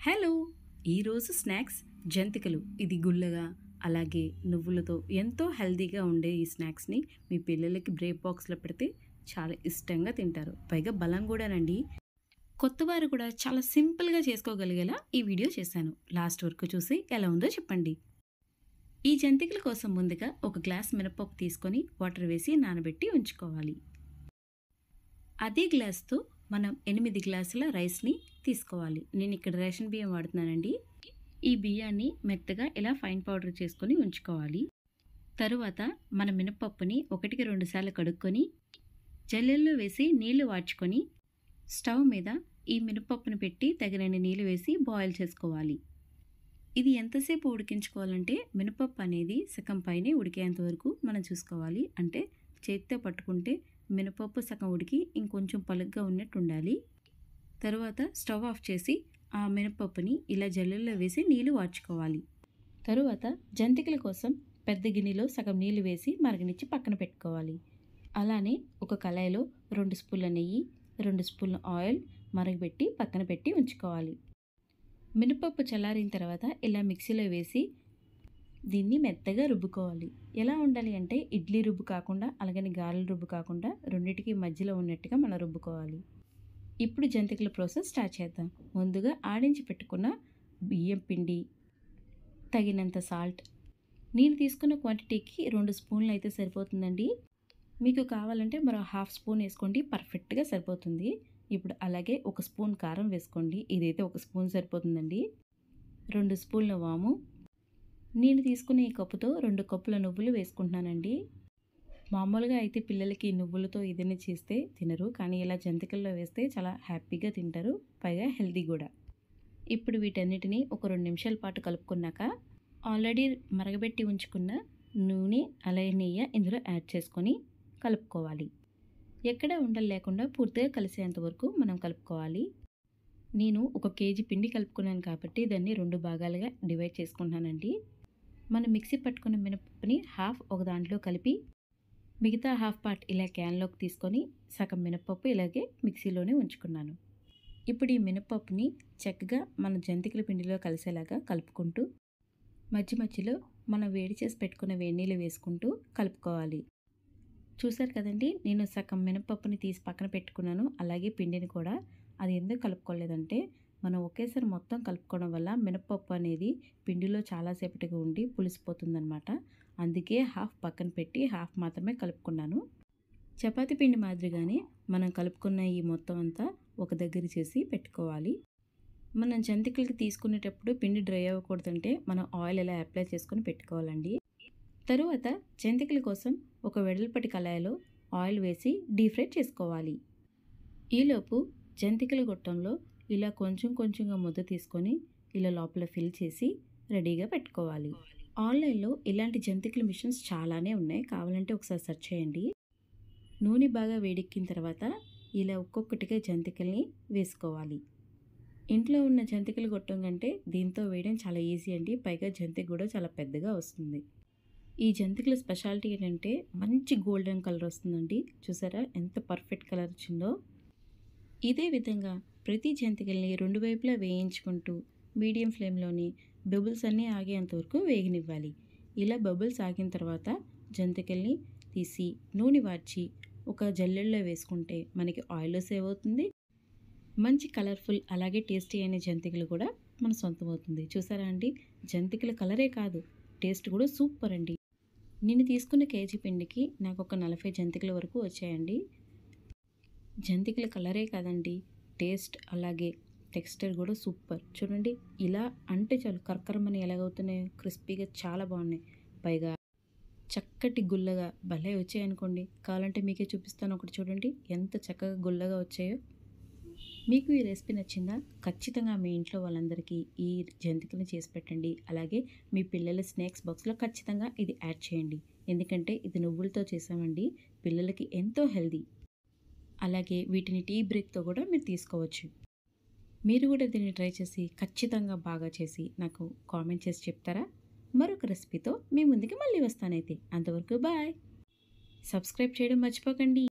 Hello! ఈరోజు snacks జంతికలు. ఇది గుల్లగా, అలాగే నువ్వులతో ఎంతో హెల్తీగా ఉండే ఈ స్నాక్స్‌ని మీ పిల్లలకి బ్రేక్ బాక్స్‌లో పెడితే చాలా ఇష్టంగా తింటారు. పైగా బలం కూడానండి. కొత్తవారు కూడా చాలా సింపుల్‌గా చేసుకోగలిగేలా ఈ వీడియో చేశాను. లాస్ట్ వరకు చూసి ఎలా ఉందో చెప్పండి. ఈ జంతికల కోసం ముందుగా ఒక గ్లాస్ మినపప్పు తీసుకొని వాటర్ వేసి నానబెట్టి ఉంచుకోవాలి. అదే గ్లాస్‌తో మనం 8 గ్లాసుల రైస్‌ని తీసుకోవాలి. నేను ఇక్కడ రేషన్ బియ్యం వాడుతున్నానండి. ఈ బియ్యాన్ని మెత్తగా ఇలా ఫైన్ పౌడర్ చేసుకొని ఉంచుకోవాలి. తరువాత మన మినపప్పుని 1కి 2 సార్లు కడుక్కొని జల్లెల్లో వేసి నీళ్లు వార్చుకొని స్టవ్ మీద ఈ మినపప్పును పెట్టి తగినన్ని నీళ్లు వేసి బాయిల్ చేసుకోవాలి. ఇది ఎంతసేపు ఉడికించుకోవాలంటే మినపప్పు అనేది సగం పైనే ఉడికేంత వరకు మనం చూసుకోవాలి. అంటే చేతితో పట్టుకుంటే మినపప్పు సగం ఉడికి ఇంకొంచెం పలుగ్గా ఉన్నట్టు ఉండాలి. తరువాత స్టవ్ ఆఫ్ చేసి ఆ మినపప్పుని ఇలా జల్లెల్లో వేసి నీళ్లు వార్చుకోవాలి. తరువాత జంతికల కోసం పెద్ద గిన్నెలో సగం నీళ్లు వేసి మరగనిచ్చి పక్కన పెట్టుకోవాలి. అలానే ఒక కళాయిలో 2 స్పూన్ల నెయ్యి, 2 స్పూన్ల ఆయిల్ మరగబెట్టి పక్కన పెట్టి ఉంచుకోవాలి. మినపప్పు చల్లారిన తర్వాత ఇలా మిక్సీలో వేసి దీన్ని మెత్తగా రుబ్బుకోవాలి. ఎలా ఉండాలి అంటే ఇడ్లీ రుబ్బు కాకుండా, అలాగని గారెల రుబ్బు కాకుండా రెండిటికి మధ్యలో ఉన్నట్టుగా మనం రుబ్బుకోవాలి. ఇప్పుడు జంతికల ప్రాసెస్ స్టార్ట్ చేద్దాం. ముందుగా ఆడించి పెట్టుకున్న బియ్యం పిండి, తగినంత సాల్ట్. నేను తీసుకున్న క్వాంటిటీకి 2 స్పూన్లు అయితే సరిపోతుందండి. మీకు కావాలంటే మరో హాఫ్ స్పూన్ వేసుకోండి, పర్ఫెక్ట్గా సరిపోతుంది. ఇప్పుడు అలాగే 1 స్పూన్ కారం వేసుకోండి. ఇదైతే 1 స్పూన్ సరిపోతుందండి. 2 స్పూన్ల వాము. నేను తీసుకున్న ఈ కప్పుతో 2 కప్పుల నువ్వులు వేసుకుంటున్నానండి. మామూలుగా అయితే పిల్లలకి నువ్వులతో ఏదైనా చేస్తే తినరు, కానీ ఇలా జంతికల్లో వేస్తే చాలా హ్యాపీగా తింటారు, పైగా హెల్తీ కూడా. ఇప్పుడు వీటన్నిటిని ఒక 2 నిమిషాల పాటు కలుపుకున్నాక ఆల్రెడీ మరగబెట్టి ఉంచుకున్న నూనె అలాగే నెయ్యి ఇందులో యాడ్ చేసుకొని కలుపుకోవాలి. ఎక్కడ ఉండలు లేకుండా పూర్తిగా కలిసేంత వరకు మనం కలుపుకోవాలి. నేను 1 కేజీ పిండి కలుపుకున్నాను కాబట్టి దాన్ని 2 భాగాలుగా డివైడ్ చేసుకుంటున్నానండి. మనం మిక్సీ పట్టుకున్న మినపప్పుని హాఫ్ ఒక దాంట్లో కలిపి మిగతా హాఫ్ పార్ట్ ఇలా క్యాన్లోకి తీసుకొని సగం మినపప్పు ఇలాగే మిక్సీలోనే ఉంచుకున్నాను. ఇప్పుడు ఈ మినపప్పుని చక్కగా మన జంతికల పిండిలో కలిసేలాగా కలుపుకుంటూ మధ్య మధ్యలో మనం వేడి చేసి పెట్టుకున్న వేడి నీళ్ళు వేసుకుంటూ కలుపుకోవాలి. చూసారు కదండి, నేను సగం మినపప్పుని తీసి పక్కన పెట్టుకున్నాను, అలాగే పిండిని కూడా. అది ఎందుకు కలుపుకోలేదంటే మనం ఒకేసారి మొత్తం కలుపుకోవడం వల్ల మినపప్పు అనేది పిండిలో చాలాసేపటిగా ఉండి పులిసిపోతుందనమాట. అందుకే హాఫ్ పక్కన పెట్టి హాఫ్ మాత్రమే కలుపుకున్నాను. చపాతీ పిండి మాదిరిగానే మనం కలుపుకున్న ఈ మొత్తం అంతా ఒక దగ్గర చేసి పెట్టుకోవాలి. మనం జంతికలకి తీసుకునేటప్పుడు పిండి డ్రై అవ్వకూడదంటే మనం ఆయిల్ ఇలా అప్లై చేసుకొని పెట్టుకోవాలండి. తరువాత జంతికల కోసం ఒక వెడల్పటి కళాయిలో ఆయిల్ వేసి డీప్ ఫ్రై చేసుకోవాలి. ఈలోపు జంతికల గొట్టంలో ఇలా కొంచెం కొంచెంగా ముద్ద తీసుకొని ఇలా లోపల ఫిల్ చేసి రెడీగా పెట్టుకోవాలి. ఆన్లైన్లో ఇలాంటి జంతికల మిషన్స్ చాలానే ఉన్నాయి, కావాలంటే ఒకసారి సెర్చ్ చేయండి. నూనె బాగా వేడెక్కిన తర్వాత ఇలా ఒక్కొక్కటిగా జంతికల్ని వేసుకోవాలి. ఇంట్లో ఉన్న జంతికల గొట్టం కంటే దీంతో వేయడం చాలా ఈజీ అండి, పైగా జంతిక కూడా చాలా పెద్దగా వస్తుంది. ఈ జంతికల స్పెషాలిటీ ఏంటంటే మంచి గోల్డెన్ కలర్ వస్తుందండి. చూసారా ఎంత పర్ఫెక్ట్ కలర్ వచ్చిందో. ఇదే విధంగా ప్రతి జంతికల్ని 2 వైపులా వేయించుకుంటూ మీడియం ఫ్లేమ్లోని బబుల్స్ అన్నీ ఆగేంత వరకు వేగనివ్వాలి. ఇలా బబుల్స్ ఆగిన తర్వాత జంతికల్ని తీసి నూనె వార్చి ఒక జల్లెడలో వేసుకుంటే మనకి ఆయిల్ సేవ్ అవుతుంది, మంచి కలర్ఫుల్ అలాగే టేస్టీ అయిన జంతికలు కూడా మన సొంతం అవుతుంది. చూసారా అండి, జంతికల కలరే కాదు టేస్ట్ కూడా సూపర్ అండి. నేను తీసుకున్న కేజీ పిండికి నాకు ఒక 40 జంతికల వరకు వచ్చాయండి. జంతికల కలరే కాదండి, టేస్ట్ అలాగే టెక్స్చర్ కూడా సూపర్. చూడండి, ఇలా అంటే చాలు కరకరమని ఎలాగవుతున్నాయో, క్రిస్పీగా చాలా బాగున్నాయి, పైగా చక్కటి గుల్లగా భలే వచ్చాయనుకోండి. కావాలంటే మీకే చూపిస్తాను, ఒకటి చూడండి ఎంత చక్కగా గుల్లగా వచ్చాయో. మీకు ఈ రెసిపీ నచ్చిందా? ఖచ్చితంగా మీ ఇంట్లో వాళ్ళందరికీ ఈ జంతికలను చేసి పెట్టండి. అలాగే మీ పిల్లల స్నాక్స్ బాక్స్లో ఖచ్చితంగా ఇది యాడ్ చేయండి, ఎందుకంటే ఇది నువ్వులతో చేసామండి, పిల్లలకి ఎంతో హెల్దీ. అలాగే వీటిని టీ బ్రేక్తో కూడా మీరు తీసుకోవచ్చు. మీరు కూడా దీన్ని ట్రై చేసి ఖచ్చితంగా బాగా చేసి నాకు కామెంట్ చేసి చెప్తారా? మరొక రెసిపీతో మీ ముందుకి మళ్ళీ వస్తానైతే. అంతవరకు బాయ్. సబ్స్క్రైబ్ చేయడం మర్చిపోకండి.